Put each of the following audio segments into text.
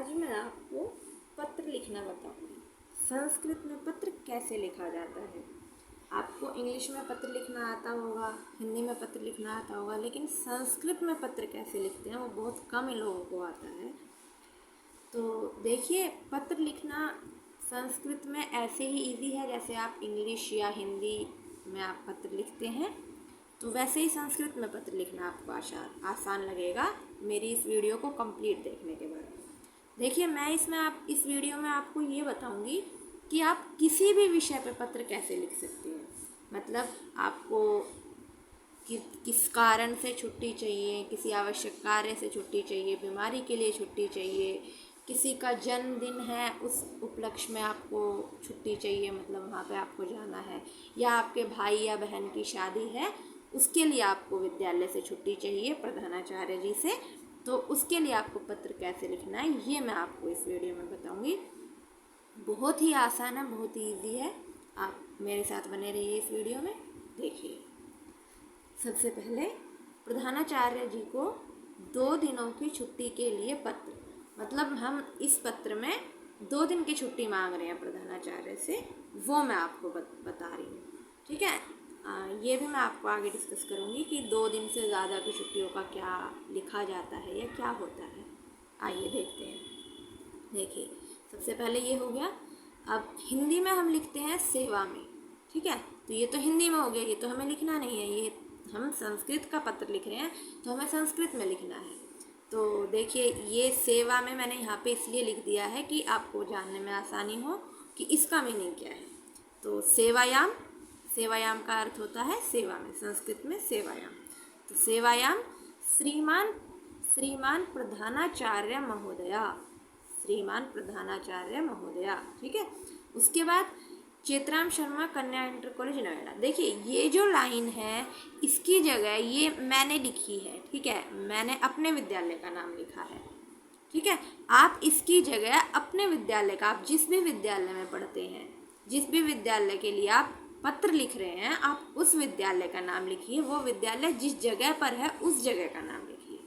आज मैं आपको पत्र लिखना बताऊंगी। संस्कृत में पत्र कैसे लिखा जाता है। आपको इंग्लिश में पत्र लिखना आता होगा, हिंदी में पत्र लिखना आता होगा, लेकिन संस्कृत में पत्र कैसे लिखते हैं वो बहुत कम लोगों को आता है। तो देखिए, पत्र लिखना संस्कृत में ऐसे ही इजी है जैसे आप इंग्लिश या हिंदी में आप पत्र लिखते हैं, तो वैसे ही संस्कृत में पत्र लिखना आपको आसान लगेगा मेरी इस वीडियो को कंप्लीट देखने के बाद। देखिए, मैं इस वीडियो में आपको ये बताऊंगी कि आप किसी भी विषय पे पत्र कैसे लिख सकते हैं। मतलब आपको किस कारण से छुट्टी चाहिए, किसी आवश्यक कार्य से छुट्टी चाहिए, बीमारी के लिए छुट्टी चाहिए, किसी का जन्मदिन है उस उपलक्ष्य में आपको छुट्टी चाहिए, मतलब वहाँ पे आपको जाना है, या आपके भाई या बहन की शादी है उसके लिए आपको विद्यालय से छुट्टी चाहिए प्रधानाचार्य जी से, तो उसके लिए आपको पत्र कैसे लिखना है ये मैं आपको इस वीडियो में बताऊंगी। बहुत ही आसान है, बहुत ही इजी है, आप मेरे साथ बने रहिए इस वीडियो में। देखिए, सबसे पहले प्रधानाचार्य जी को 2 दिनों की छुट्टी के लिए पत्र, मतलब हम इस पत्र में 2 दिन की छुट्टी मांग रहे हैं प्रधानाचार्य से, वो मैं आपको बता रही हूँ। ठीक है, ये भी मैं आपको आगे डिस्कस करूँगी कि 2 दिन से ज़्यादा की छुट्टियों का क्या लिखा जाता है या क्या होता है। आइए देखते हैं। देखिए, सबसे पहले ये हो गया। अब हिंदी में हम लिखते हैं सेवा में। ठीक है, तो ये तो हिंदी में हो गया, ये तो हमें लिखना नहीं है, ये हम संस्कृत का पत्र लिख रहे हैं तो हमें संस्कृत में लिखना है। तो देखिए, ये सेवा में मैंने यहाँ पे इसलिए लिख दिया है कि आपको जानने में आसानी हो कि इसका मीनिंग क्या है। तो सेवायाम, सेवायाम का अर्थ होता है सेवा में, संस्कृत में सेवायाम। तो सेवायाम श्रीमान प्रधानाचार्य महोदया, श्रीमान प्रधानाचार्य महोदया। ठीक है, उसके बाद चेतराम शर्मा कन्या इंटर कॉलेज नोएडा। देखिए, ये जो लाइन है इसकी जगह ये मैंने लिखी है। ठीक है, मैंने अपने विद्यालय का नाम लिखा है। ठीक है, आप इसकी जगह अपने विद्यालय का, आप जिस भी विद्यालय में पढ़ते हैं, जिस भी विद्यालय के लिए आप पत्र लिख रहे हैं, आप उस विद्यालय का नाम लिखिए। वो विद्यालय जिस जगह पर है उस जगह का नाम लिखिए।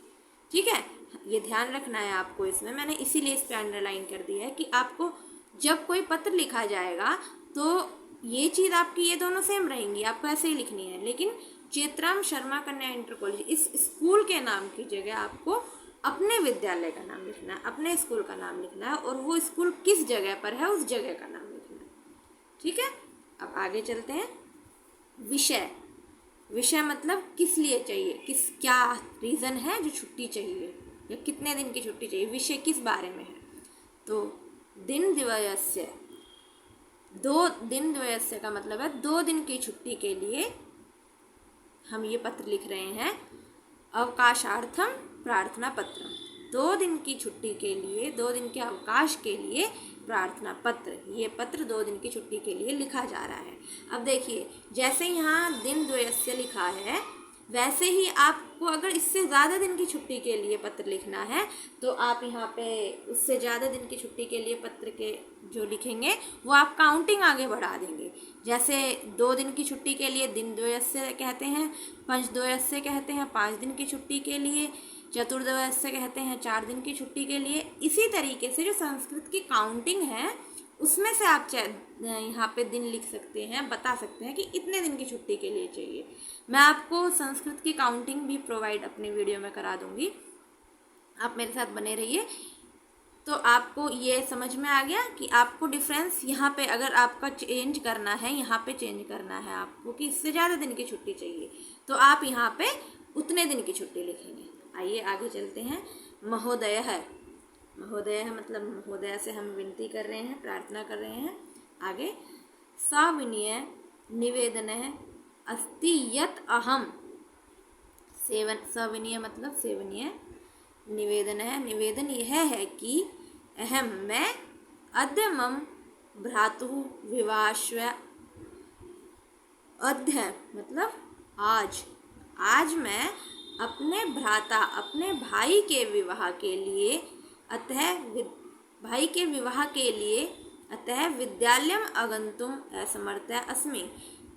ठीक है, ये ध्यान रखना है आपको। इसमें मैंने इसीलिए इस पर अंडरलाइन कर दिया है कि आपको जब कोई पत्र लिखा जाएगा तो ये चीज़ आपकी ये दोनों सेम रहेंगी, आपको ऐसे ही लिखनी है, लेकिन चेतराम शर्मा कन्या इंटर कॉलेज इस स्कूल के नाम की जगह आपको अपने विद्यालय का नाम लिखना है, अपने स्कूल का नाम लिखना है, और वो स्कूल किस जगह पर है उस जगह का नाम लिखना है। ठीक है, अब आगे चलते हैं। विषय, विषय मतलब किस लिए चाहिए, क्या रीज़न है जो छुट्टी चाहिए या कितने दिन की छुट्टी चाहिए, विषय किस बारे में है। तो दिन द्वयस्य, 2 दिन द्वयस्य का मतलब है 2 दिन की छुट्टी के लिए हम ये पत्र लिख रहे हैं। अवकाशार्थम प्रार्थना पत्रम, 2 दिन की छुट्टी के लिए, 2 दिन के अवकाश के लिए प्रार्थना पत्र, ये पत्र 2 दिन की छुट्टी के लिए लिखा जा रहा है। अब देखिए, जैसे यहाँ दिन द्वयस्य लिखा है वैसे ही आपको अगर इससे ज़्यादा दिन की छुट्टी के लिए पत्र लिखना है तो आप यहाँ पे उससे ज़्यादा दिन की छुट्टी के लिए पत्र के जो लिखेंगे वो आप काउंटिंग आगे बढ़ा देंगे। जैसे 2 दिन की छुट्टी के लिए दिन द्वयस्य कहते हैं, पंचद्वयस्य कहते हैं 5 दिन की छुट्टी के लिए, चतुर्द्वयस्य कहते हैं 4 दिन की छुट्टी के लिए। इसी तरीके से जो संस्कृत की काउंटिंग है उसमें से आप यहाँ पे दिन लिख सकते हैं, बता सकते हैं कि इतने दिन की छुट्टी के लिए चाहिए। मैं आपको संस्कृत की काउंटिंग भी प्रोवाइड अपने वीडियो में करा दूंगी, आप मेरे साथ बने रहिए। तो आपको ये समझ में आ गया कि आपको डिफरेंस यहाँ पे अगर आपका चेंज करना है, यहाँ पे चेंज करना है आपको कि इससे ज़्यादा दिन की छुट्टी चाहिए तो आप यहाँ पे उतने दिन की छुट्टी लिखेंगे। आइए आगे चलते हैं। महोदय है, महोदय है मतलब महोदय से हम विनती कर रहे हैं, प्रार्थना कर रहे हैं। आगे सविनय निवेदन है अस्ति यत् अहम, सविनय मतलब सेवनीय, निवेदन है, निवेदन यह है कि अहम मैं अद्य मम भ्रातुः विवाहश्व, अद्य मतलब आज मैं अपने भ्राता, अपने भाई के विवाह के लिए, भाई के विवाह के लिए अतः विद्यालयम आगन्तुम असमर्थः अस्मि।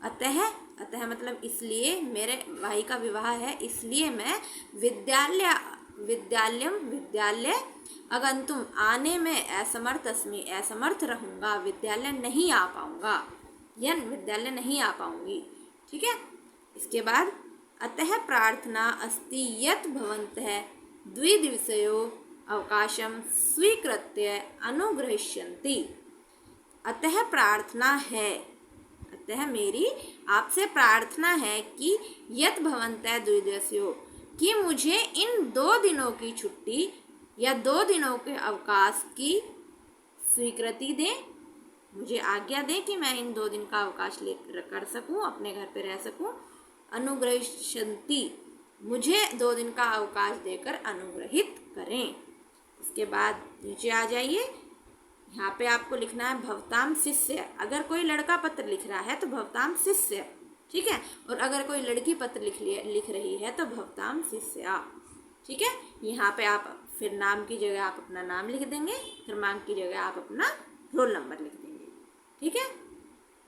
अतः मतलब इसलिए, मेरे भाई का विवाह है इसलिए मैं विद्यालय अगंतुम आने में असमर्थ अस्मि असमर्थ रहूँगा, विद्यालय नहीं आ पाऊँगा या विद्यालय नहीं आ पाऊँगी। ठीक है। इसके बाद अतः प्रार्थना अस्ति यत् भवन्तः द्विदिवसयो अवकाशम स्वीकृत्य अनुग्रहिष्यन्ति। अतः प्रार्थना है, अतः मेरी आपसे प्रार्थना है कि यत् भवन्तः द्विदिवसयो, कि मुझे इन 2 दिनों की छुट्टी या 2 दिनों के अवकाश की स्वीकृति दें, मुझे आज्ञा दें कि मैं इन 2 दिन का अवकाश ले कर सकूं, अपने घर पे रह सकूं। अनुग्रहिष्यन्ति, मुझे 2 दिन का अवकाश देकर अनुग्रहित करें। इसके बाद नीचे आ जाइए, यहाँ पे आपको लिखना है भवताम शिष्य। अगर कोई लड़का पत्र लिख रहा है तो भवताम शिष्य, ठीक है। और अगर कोई लड़की पत्र लिख रही है तो भवताम शिष्या। ठीक है। यहाँ पे आप फिर नाम की जगह आप अपना नाम लिख देंगे, क्रमांक की जगह आप अपना रोल नंबर लिख देंगे। ठीक है।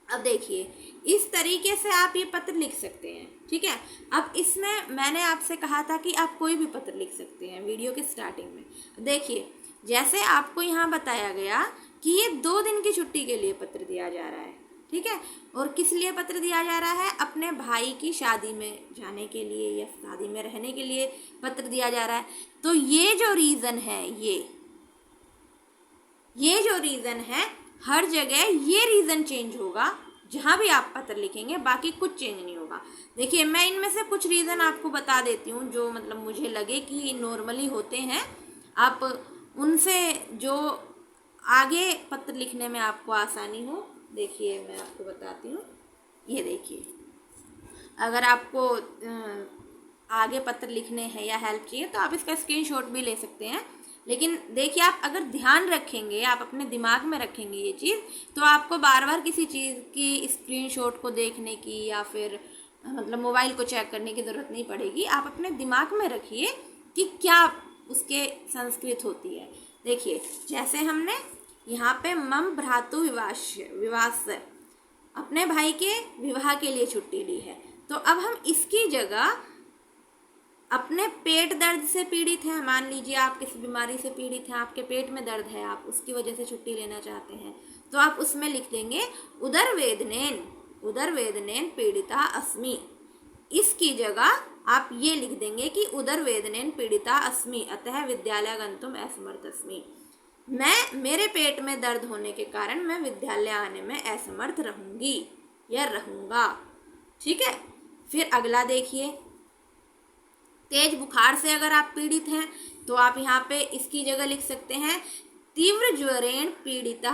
अब देखिए, इस तरीके से आप ये पत्र लिख सकते हैं। ठीक है। अब इसमें मैंने आपसे कहा था कि आप कोई भी पत्र लिख सकते हैं वीडियो के स्टार्टिंग में। देखिए, जैसे आपको यहाँ बताया गया कि ये 2 दिन की छुट्टी के लिए पत्र दिया जा रहा है। ठीक है। और किस लिए पत्र दिया जा रहा है? अपने भाई की शादी में जाने के लिए या शादी में रहने के लिए पत्र दिया जा रहा है। तो ये जो रीज़न है, ये जो रीज़न है, हर जगह ये रीज़न चेंज होगा जहाँ भी आप पत्र लिखेंगे, बाकी कुछ चेंज नहीं होगा। देखिए, मैं इनमें से कुछ रीज़न आपको बता देती हूँ जो मतलब मुझे लगे कि नॉर्मली होते हैं। आप उनसे जो आगे पत्र लिखने में आपको आसानी हो, देखिए मैं आपको बताती हूँ। ये देखिए, अगर आपको आगे पत्र लिखने हैं या हेल्प चाहिए तो आप इसका स्क्रीनशॉट भी ले सकते हैं। लेकिन देखिए, आप अगर ध्यान रखेंगे, आप अपने दिमाग में रखेंगे ये चीज़, तो आपको बार बार किसी चीज़ की स्क्रीनशॉट को देखने की या फिर मतलब मोबाइल को चेक करने की ज़रूरत नहीं पड़ेगी। आप अपने दिमाग में रखिए कि क्या उसके संस्कृत होती है। देखिए, जैसे हमने यहाँ पे मम भ्रातु विवास अपने भाई के विवाह के लिए छुट्टी ली है, तो अब हम इसकी जगह अपने पेट दर्द से पीड़ित हैं, मान लीजिए आप किसी बीमारी से पीड़ित हैं, आपके पेट में दर्द है, आप उसकी वजह से छुट्टी लेना चाहते हैं, तो आप उसमें लिख देंगे उदर वेदनेन पीड़िता अस्मि। इसकी जगह आप ये लिख देंगे कि उदर वेदनेन पीड़िता अस्मि अतः विद्यालय गंतुम असमर्थ अस्मि। मेरे पेट में दर्द होने के कारण मैं विद्यालय आने में असमर्थ रहूँगी या रहूँगा। ठीक है। फिर अगला देखिए, तेज बुखार से अगर आप पीड़ित हैं तो आप यहाँ पे इसकी जगह लिख सकते हैं तीव्र ज्वरेण पीड़िता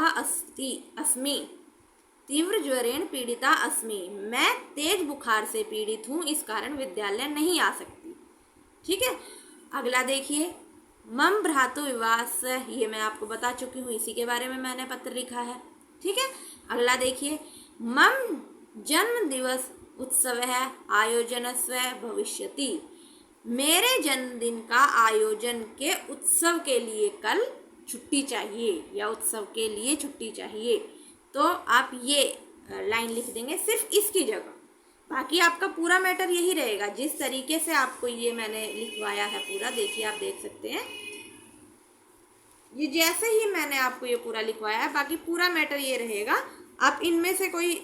अस्मि। तीव्र ज्वरेण पीड़िता अस्मि, मैं तेज बुखार से पीड़ित हूँ, इस कारण विद्यालय नहीं आ सकती। ठीक है। अगला देखिए, मम भ्रातु विवास, ये मैं आपको बता चुकी हूँ, इसी के बारे में मैंने पत्र लिखा है। ठीक है। अगला देखिए, मम जन्म दिवस उत्सव आयोजनस्व भविष्यति, मेरे जन्मदिन का आयोजन के उत्सव के लिए कल छुट्टी चाहिए या उत्सव के लिए छुट्टी चाहिए। तो आप ये लाइन लिख देंगे सिर्फ इसकी जगह। बाकी आपका पूरा मैटर यही रहेगा, जिस तरीके से आपको ये मैंने लिखवाया है पूरा, देखिए आप देख सकते हैं, ये जैसे ही मैंने आपको ये पूरा लिखवाया है, बाकी पूरा मैटर ये रहेगा। आप इनमें से कोई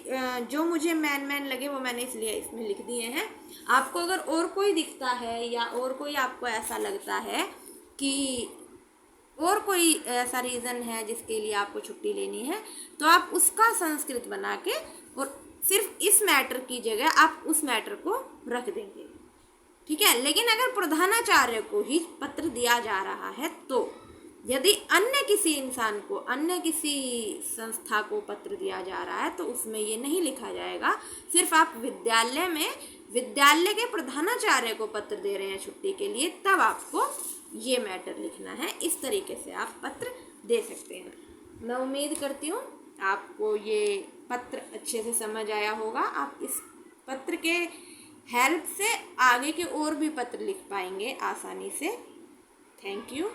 जो मुझे मैन लगे वो मैंने इसलिए इसमें लिख दिए हैं। आपको अगर और कोई दिखता है या और कोई आपको ऐसा लगता है कि और कोई ऐसा रीज़न है जिसके लिए आपको छुट्टी लेनी है, तो आप उसका संस्कृत बना के और सिर्फ इस मैटर की जगह आप उस मैटर को रख देंगे। ठीक है। लेकिन अगर प्रधानाचार्य को ही पत्र दिया जा रहा है, तो यदि अन्य किसी इंसान को, अन्य किसी संस्था को पत्र दिया जा रहा है, तो उसमें ये नहीं लिखा जाएगा। सिर्फ आप विद्यालय में विद्यालय के प्रधानाचार्य को पत्र दे रहे हैं छुट्टी के लिए, तब आपको ये मैटर लिखना है। इस तरीके से आप पत्र दे सकते हैं। मैं उम्मीद करती हूँ आपको ये पत्र अच्छे से समझ आया होगा। आप इस पत्र के हेल्प से आगे के और भी पत्र लिख पाएंगे आसानी से। Thank you.